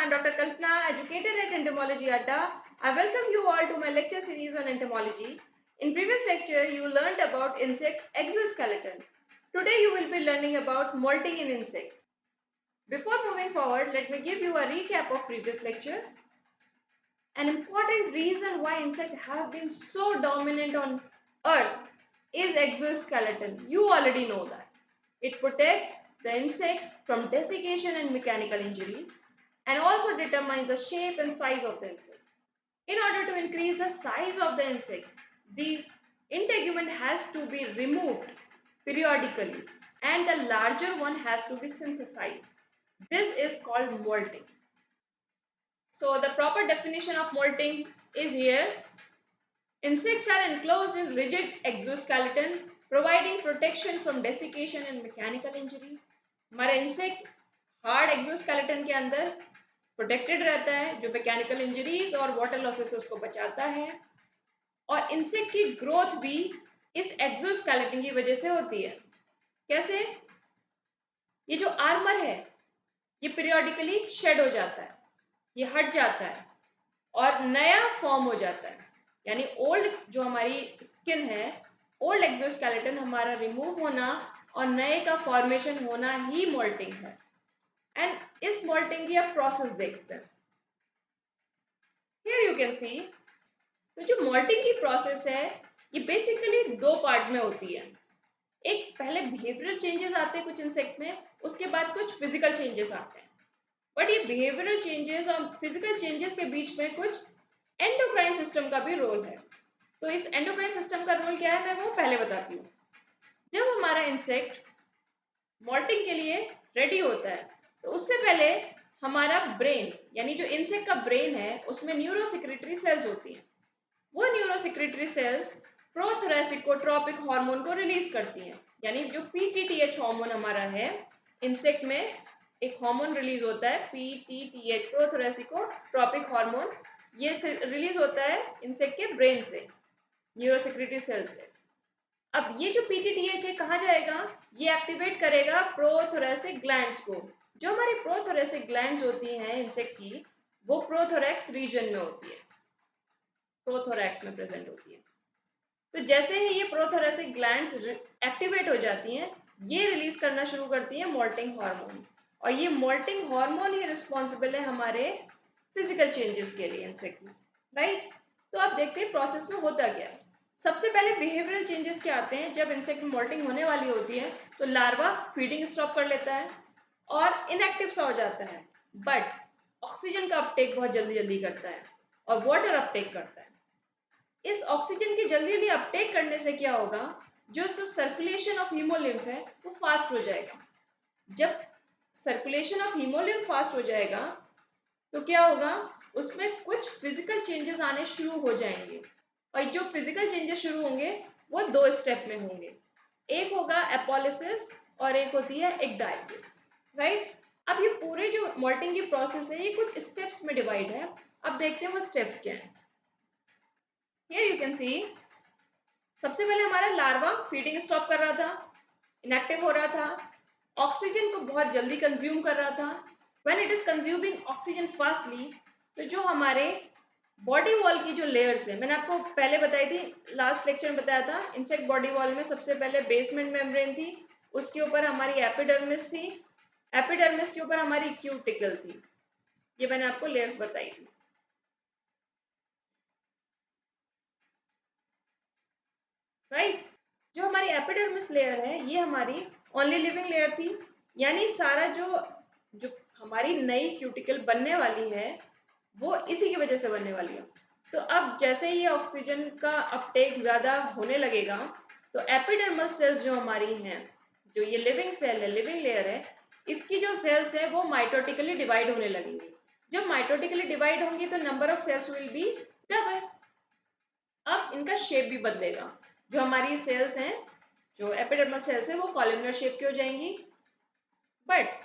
I am Dr. Kalpana, educator at Entomology Adda. I welcome you all to my lecture series on entomology. In previous lecture, you learned about insect exoskeleton. Today you will be learning about molting in insect. Before moving forward, let me give you a recap of previous lecture. An important reason why insects have been so dominant on Earth is exoskeleton. You already know that. It protects the insect from desiccation and mechanical injuries and also determines the shape and size of the insect. In order to increase the size of the insect, the integument has to be removed periodically and the larger one has to be synthesized. This is called molting. So the proper definition of molting is here. Insects are enclosed in rigid exoskeleton, providing protection from desiccation and mechanical injury. हमारा insect hard exoskeleton के अंदर protected रहता है जो mechanical injuries और water losses से उसको बचाता है और इंसेक्ट की ग्रोथ भी इस एक्सोस्केलेटन की वजह से होती है। कैसे? ये जो आर्मर है ये पीरियोडिकली शेड हो जाता है, ये हट जाता है और नया फॉर्म हो जाता है, यानी ओल्ड जो हमारी स्किन है, ओल्ड एक्सोस्केलेटन हमारा रिमूव होना और नए का फॉर्मेशन होना ही मोल्टिंग है। एंड इस मोल्टिंग की आप प्रोसेस देखते हैं। हियर यू कैन सी, तो जो मोल्टिंग की प्रोसेस है ये बेसिकली दो पार्ट में होती है। एक पहले बिहेवियरल चेंजेस आते हैं कुछ इंसेक्ट में, उसके बाद कुछ फिजिकल चेंजेस आते हैं। बट ये बिहेवियरल चेंजेस और फिजिकल चेंजेस के बीच में कुछ एंडोक्राइन सिस्टम का भी रोल है। तो इस एंडोक्राइन सिस्टम का रोल क्या है मैं वो पहले बताती हूँ। जब हमारा इंसेक्ट मोल्टिंग के लिए रेडी होता है तो उससे पहले हमारा ब्रेन यानी जो इंसेक्ट का ब्रेन है उसमें न्यूरोसेक्रेटरी सेल्स होती हैं। वो न्यूरोसेक्रेटरी सेल्स प्रोथोरेसिकोट्रोपिक हार्मोन को रिलीज करती हैं, यानी जो पीटीटीएच हार्मोन हमारा है इंसेक्ट में एक हार्मोन रिलीज होता है पीटीटीएच प्रोथोरेसिकोट्रोपिक हार्मोन, ये रिलीज होता है इंसेक्ट के ब्रेन से, न्यूरोसेक्रेटरी सेल से। अब ये जो पीटीटीएच है कहाँ जाएगा? ये एक्टिवेट करेगा प्रोथोरेसिक ग्लैंड्स को। जो हमारी प्रोथोरेसिक ग्लैंड्स होती हैं इंसेक्ट की वो प्रोथोरैक्स रीजन में होती है, प्रोथोरैक्स में प्रेजेंट होती है। तो जैसे ही ये प्रोथोरेसिक ग्लैंड्स एक्टिवेट हो जाती हैं ये रिलीज करना शुरू करती हैं मोल्टिंग हार्मोन, और ये मोल्टिंग हार्मोन ही रिस्पॉन्सिबल है हमारे फिजिकल चेंजेस के लिए इंसेक्ट में, राइट? तो आप देखते हैं प्रोसेस में होता क्या है। सबसे पहले बिहेवियरल चेंजेस क्या आते हैं? जब इंसेक्ट में मोल्टिंग होने वाली होती है तो लार्वा फीडिंग स्टॉप कर लेता है और इनएक्टिव सा हो जाता है, बट ऑक्सीजन का अपटेक बहुत जल्दी जल्दी करता है और वाटर अपटेक करता है। इस ऑक्सीजन की जल्दी जल्दी अपटेक करने से क्या होगा, जो सर्कुलेशन ऑफ हीमोलिम्फ है वो फास्ट हो जाएगा। जब सर्कुलेशन ऑफ हीमोलिम्फ फास्ट हो जाएगा तो क्या होगा, उसमें कुछ फिजिकल चेंजेस आने शुरू हो जाएंगे और जो फिजिकल चेंजेस शुरू होंगे वो दो स्टेप में होंगे। एक होगा एपोलिसिस और एक होती है एक्डाइसिस, राइट? अब ये पूरे जो मोल्टिंग की प्रोसेस है ये कुछ स्टेप्स में डिवाइड है। अब देखते हैं वो स्टेप्स क्या हैं। हियर यू कैन सी, सबसे पहले हमारा लार्वा फीडिंग स्टॉप कर रहा था, इनएक्टिव हो रहा था, ऑक्सीजन को बहुत जल्दी कंज्यूम कर रहा था। When it is consuming oxygen fastly, तो जो हमारे बॉडी वॉल की जो लेयर्स है, मैंने आपको पहले बताई थी, लास्ट लेक्चर में बताया था, इंसेक्ट बॉडी वॉल में सबसे पहले बेसमेंट मेम्ब्रेन थी, उसके ऊपर हमारी एपिडर्मिस थी, एपिडर्मिस के ऊपर हमारी क्यूटिकल थी। ये मैंने आपको लेयर्स बताई थी, राइट? जो हमारी एपिडर्मिस लेयर है ये हमारी ओनली लिविंग लेयर थी, यानी सारा जो जो हमारी नई क्यूटिकल बनने वाली है वो इसी की वजह से बनने वाली है। तो अब जैसे ही ऑक्सीजन का अपटेक ज़्यादा होने लगेगा तो एपिडर्मल सेल्स जो हमारी हैं, जो ये लिविंग सेल है, लिविंग लेयर है, इसकी जो सेल्स है वो माइटोटिकली डिवाइड होने लगेंगी। जब माइटोटिकली डिवाइड होंगी तो number of cells will be double. अब इनका शेप भी बदलेगा, जो हमारी सेल्स हैं, जो एपिडर्मल सेल्स है वो कॉलमनर शेप की हो जाएंगी, बट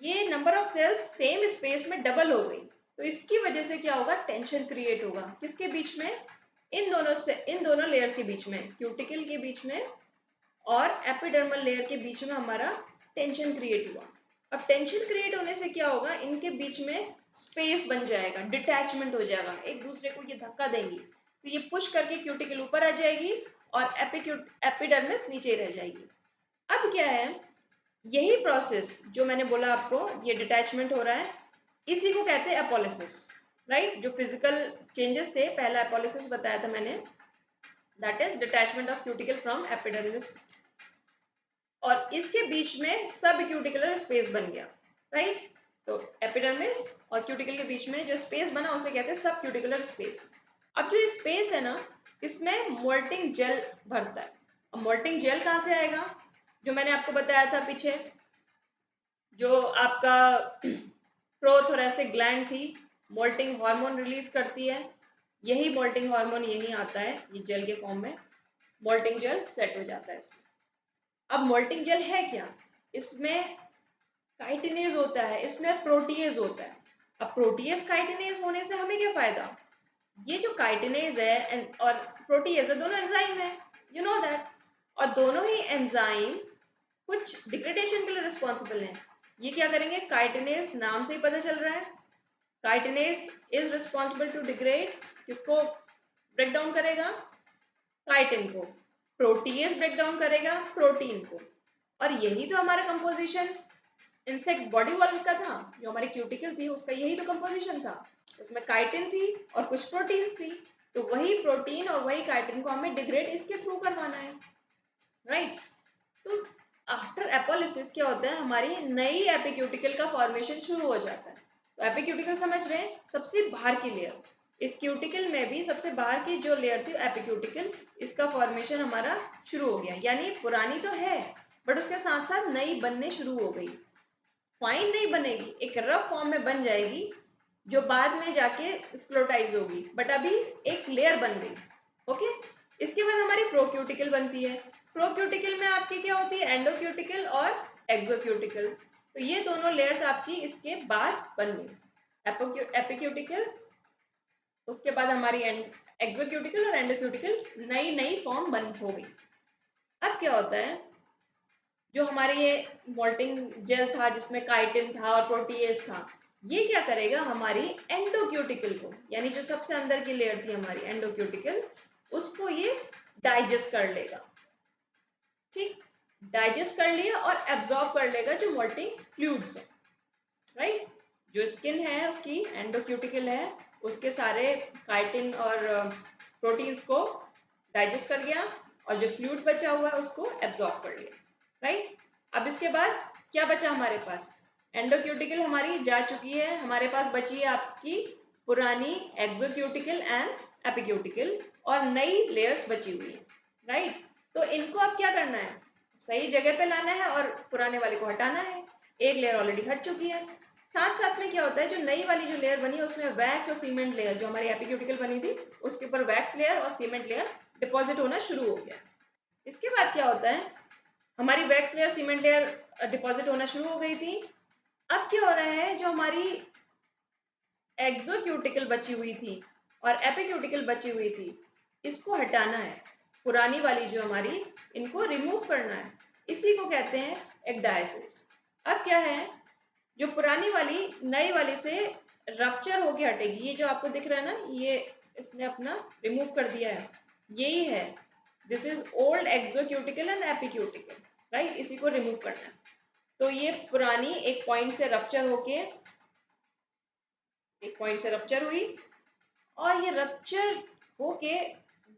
ये number of cells same space में डबल हो गई। तो इसकी वजह से क्या होगा, टेंशन क्रिएट होगा किसके बीच में? इन दोनों लेयर्स के बीच में, क्यूटिकल के बीच में और एपिडर्मल लेयर के बीच में हमारा टेंशन क्रिएट हुआ। अब टेंशन क्रिएट होने से क्या होगा, इनके बीच में स्पेस बन जाएगा, डिटैचमेंट हो जाएगा, एक दूसरे को ये धक्का देंगी, तो ये पुश करके क्यूटिकल ऊपर आ जाएगी और एपिडर्मिस नीचे रह जाएगी। अब क्या है, यही प्रोसेस जो मैंने बोला आपको, ये डिटैचमेंट हो रहा है, इसी को कहते हैं एपोलिसिस, राइट। जो फिजिकल चेंजेस थे, पहला एपोलिसिस बताया था मैंने, that is detachment of cuticle from epidermis, और इसके बीच में सब क्यूटिकुलर स्पेस बन गया, राइट। तो एपिडर्मिस और क्यूटिकल के बीच में जो स्पेस बना उसे कहते हैं सब क्यूटिकुलर स्पेस। अब जो स्पेस है ना, इसमें मोल्टिंग जेल भरता है। अब मोल्टिंग जेल कहाँ से आएगा, जो मैंने आपको बताया था पीछे, जो आपका प्रोथोरेसिक ग्लैंड थी, मोल्टिंग हार्मोन रिलीज करती है, यही मोल्टिंग हार्मोन यही आता है, ये जेल के फॉर्म में मोल्टिंग जेल सेट हो जाता है इसमें। अब मोल्टिंग जेल है क्या, इसमें काइटिनेज होता है, इसमें प्रोटीएज होता है। अब प्रोटीएज काइटिनेज होने से हमें क्या फायदा, ये जो काइटिनेज है और प्रोटीएज है, दोनों एंजाइम है, यू नो दैट, और दोनों ही एंजाइम कुछ डिग्रेडेशन के लिए रिस्पॉन्सिबल हैं। ये क्या करेंगे, काइटिनेज नाम से ही पता चल रहा है, chitinase is responsible to degrade, किसको ब्रेक डाउन करेगा, काइटिन को। प्रोटीएज ब्रेक डाउन करेगा प्रोटीन को। और यही तो हमारा कंपोजिशन इंसेक्ट बॉडी वॉल का था, जो हमारी क्यूटिकल थी उसका यही तो कंपोजिशन था, उसमें काइटिन थी और कुछ प्रोटीन्स थी, तो वही प्रोटीन और वही काइटिन को हमें डिग्रेड इसके थ्रू करवाना है, राइट। तो आफ्टर एपोलिसिस क्या होता है, हमारी नई एपिक्यूटिकल का फॉर्मेशन शुरू हो जाता है। तो एपिक्यूटिकल समझ रहे हैं, सबसे बाहर की लेयर, इस क्यूटिकल में भी सबसे बाहर की जो लेयर थी एपिक्यूटिकल, इसका फॉर्मेशन हमारा शुरू हो गया, यानी पुरानी तो है बट उसके साथ साथ नई बनने शुरू हो गई। फाइन नहीं बनेगी, एक रफ फॉर्म में बन जाएगी, जो बाद में जाके स्क्लेरोटाइज होगी, बट अभी एक लेयर बन गई, ओके। इसके बाद हमारी प्रोक्यूटिकल बनती है। प्रोक्यूटिकल में आपकी क्या होती है, एंडोक्यूटिकल और एक्सोक्यूटिकल, तो ये दोनों लेयर्स आपकी इसके बाद बन गई, एपिक्यूटिकल, उसके बाद हमारी एक्सोक्यूटिकल और एंडोक्यूटिकल नई नई फॉर्म बन हो गई। अब क्या होता है, जो हमारे ये मोल्टिंग जेल था जिसमें काइटिन था और प्रोटीएज था, ये क्या करेगा, हमारी एंडोक्यूटिकल को, यानी जो सबसे अंदर की लेयर थी हमारी एंडोक्यूटिकल, उसको ये डाइजेस्ट कर लेगा, ठीक, डाइजेस्ट कर लिया और एब्जॉर्ब कर लेगा जो मोल्टिंग फ्लूइड्स है, राइट। जो स्किन है उसकी एंडोक्यूटिकल है, उसके सारे काइटिन और प्रोटीन्स को डाइजेस्ट कर गया, और जो फ्लूइड बचा हुआ है उसको एब्जॉर्ब कर लिया, राइट। अब इसके बाद क्या बचा हमारे पास, एंडोक्यूटिकल हमारी जा चुकी है, हमारे पास बची है आपकी पुरानी एक्सोक्यूटिकल एंड एपिक्यूटिकल, और नई लेयर्स बची हुई है, राइट। तो इनको अब क्या करना है, सही जगह पे लाना है और पुराने वाले को हटाना है। एक लेयर ऑलरेडी हट चुकी है, साथ साथ में क्या होता है, जो नई वाली जो लेयर बनी है उसमें वैक्स और सीमेंट लेयर, जो हमारी एपिक्यूटिकल बनी थी उसके ऊपर वैक्स लेयर और सीमेंट लेयर डिपॉजिट होना शुरू हो गया। इसके बाद क्या होता है, हमारी wax layer cement layer deposit होना शुरू हो गई थी। अब क्या हो रहा है, जो हमारी एक्सोक्यूटिकल बची हुई थी और एपिक्यूटिकल बची हुई थी, इसको हटाना है, पुरानी वाली जो हमारी, इनको रिमूव करना है, इसी को कहते हैं एक्डायसिस। अब क्या है, जो पुरानी वाली नई वाली से रप्चर होके हटेगी, ये जो आपको दिख रहा है ना, ये इसने अपना रिमूव कर दिया है, यही है, this is old exocuticle and epicuticle, right, इसी को रिमूव करना है। तो ये पुरानी एक पॉइंट से रप्चर होके, एक पॉइंट से रप्चर हुई, और ये रप्चर होके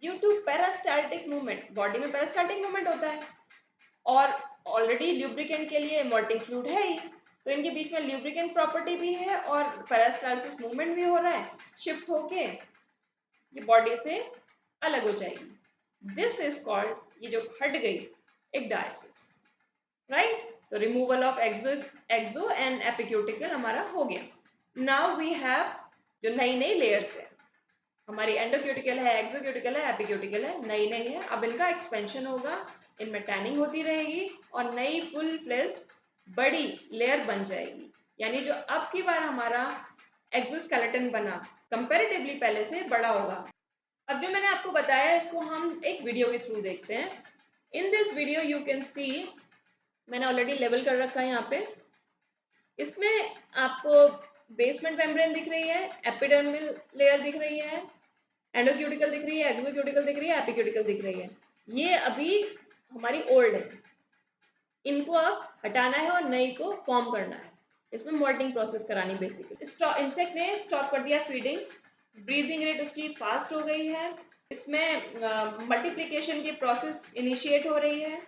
ड्यू टू पेरास्टैटिक मूवमेंट, बॉडी में पेरास्टैटिक मूवमेंट होता है, और ऑलरेडी ल्यूब्रिकेंट के लिए मोल्टिंग फ्लूइड है ही, तो इनके बीच में ल्यूब्रिकेंट प्रॉपर्टी भी है और पेरास्टालसिस मूवमेंट भी हो रहा है, शिफ्ट होके ये बॉडी से अलग हो जाएगी, दिस इज कॉल्ड, ये जो हट गई, एक्डायसिस, राइट। तो रिमूवल ऑफ एक्सो एंड एपिक्यूटिकल हमारा हो गया। नाउ वी हैव जो नई नई लेयर्स है, हमारी एंडोक्यूटिकल है, एक्सोक्यूटिकल है, एपिक्यूटिकल है, नई नई है, अब इनका एक्सपेंशन होगा, इनमें टैनिंग होती रहेगी और नई फुल फ्लेश्ड बड़ी लेयर बन जाएगी, यानी जो अब की बार हमारा एक्सोस्केलेटन बना कंपैरेटिवली पहले से बड़ा होगा। अब जो मैंने आपको बताया इसको हम एक वीडियो के थ्रू देखते हैं। In this video you can सी, मैंने ऑलरेडी लेबल कर रखा है यहाँ पे, इसमें आपको बेसमेंट मेम्ब्रेन दिख रही है, एपिडर्मल लेयर दिख रही है, एंडोक्यूटिकल दिख रही है, एक्सोक्यूटिकल दिख रही है, एपिक्यूटिकल दिख रही है। ये अभी हमारी ओल्ड है, इनको अब हटाना है और नई को फॉर्म करना है। इसमें मोल्टिंग प्रोसेस करानी बेसिकली। इंसेक्ट ने स्टॉप कर दिया फीडिंग, ब्रीदिंग रेट उसकी फास्ट हो गई है। इसमें मल्टीप्लिकेशन की प्रोसेस इनिशिएट हो रही है।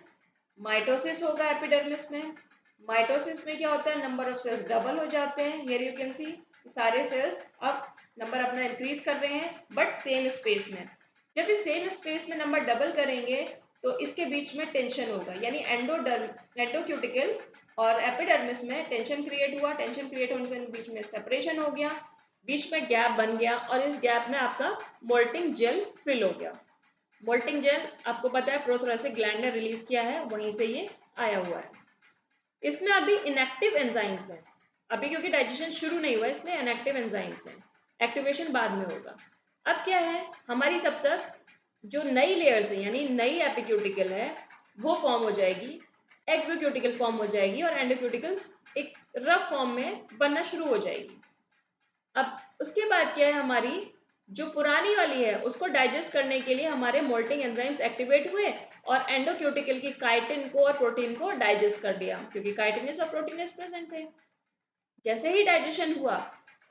माइटोसिस होगा एपिडर्मिस में। माइटोसिस में क्या होता है, नंबर ऑफ सेल्स डबल हो जाते हैं। हियर यू कैन सी सारे सेल्स अब नंबर अपना इंक्रीज कर रहे हैं, बट सेम स्पेस में। जब इस सेम स्पेस में नंबर डबल करेंगे तो इसके बीच में टेंशन होगा, यानी एंडोक्यूटिकल और एपिडर्मिस में टेंशन क्रिएट हुआ। टेंशन क्रिएट होने से बीच में सेपरेशन हो गया, बीच में गैप बन गया, और इस गैप में आपका मोल्टिंग जेल फिल हो गया। मोल्टिंग जेल आपको पता है प्रोथोरेसिक ग्लैंड ने रिलीज किया है, वहीं से ये आया हुआ है। इसमें अभी इनएक्टिव एंजाइम्स हैं, अभी क्योंकि डाइजेशन शुरू नहीं हुआ इसलिए इनएक्टिव एंजाइम्स हैं, एक्टिवेशन बाद में होगा। अब क्या है, हमारी तब तक जो नई लेयर्स है यानी नई एपिक्यूटिकल है वो फॉर्म हो जाएगी, एक्सोक्यूटिकल फॉर्म हो जाएगी, और एंडोक्यूटिकल एक रफ फॉर्म में बनना शुरू हो जाएगी। अब उसके बाद क्या है, हमारी जो पुरानी वाली है उसको डाइजेस्ट करने के लिए हमारे मोल्टिंग एंजाइम्स एक्टिवेट हुए और एंडोक्यूटिकल की काइटिन को और प्रोटीन को डाइजेस्ट कर दिया, क्योंकि काइटिनेस और प्रोटीनेस प्रेजेंट थे। जैसे ही डाइजेशन हुआ,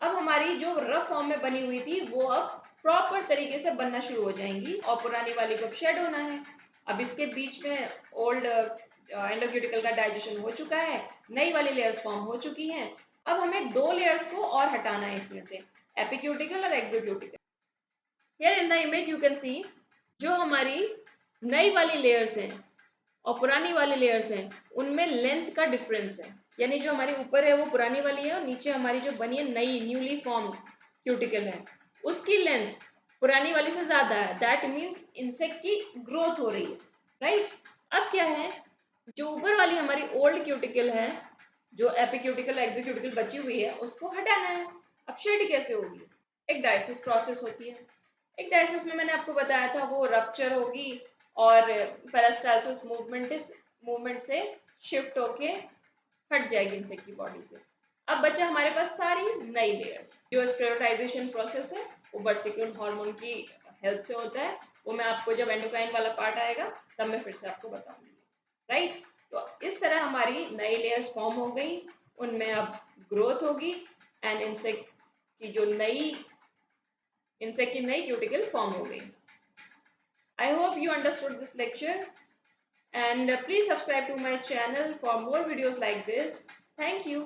अब हमारी जो रफ फॉर्म में बनी हुई थी वो अब प्रॉपर तरीके से बनना शुरू हो जाएंगी, और पुरानी वाली को अब शेड होना है। अब इसके बीच में ओल्ड एंडोक्यूटिकल का डाइजेशन हो चुका है, नई वाली लेयर्स फॉर्म हो चुकी हैं। अब हमें दो लेयर्स को और हटाना है इसमें से, एपिक्यूटिकल और exocuticle. Here in the image you can see जो हमारी नई वाली लेयर्स हैं और पुरानी वाली लेयर्स हैं उनमें लेंथ का डिफरेंस है, यानी जो हमारी ऊपर है वो पुरानी वाली है और नीचे हमारी जो बनी है नई न्यूली फॉर्म क्यूटिकल है, उसकी लेंथ पुरानी वाली से ज्यादा है। दैट मीन्स इंसेक्ट की ग्रोथ हो रही है, राइट। अब क्या है, जो ऊपर वाली हमारी ओल्ड क्यूटिकल है, जो एपिक्यूटिकल एक्सोक्यूटिकल बची हुई है, उसको हटाना है। अब शेड कैसे होगी, एक डायसिस प्रोसेस होती है। एक डायसिस में मैंने आपको बताया था वो रप्चर होगी और पेरास्टालसिस मूवमेंट से शिफ्ट होके हट जाएगी इंसेक्ट की बॉडी से। अब बचा हमारे पास सारी नई लेयर्स। जो स्क्लेरोटाइजेशन प्रोसेस है वो बर्सिक्यूल हार्मोन की हेल्प से होता है, वो मैं आपको जब एंडोक्राइन वाला पार्ट आएगा तब मैं फिर से आपको बताऊंगी, राइट। तो इस तरह हमारी नई लेयर्स फॉर्म हो गई, उनमें अब ग्रोथ होगी एंड इंसेक्ट की जो नई इंसेक्ट की नई क्यूटिकल फॉर्म हो गई। I hope you understood this lecture, and please subscribe to my channel for more videos like this. Thank you.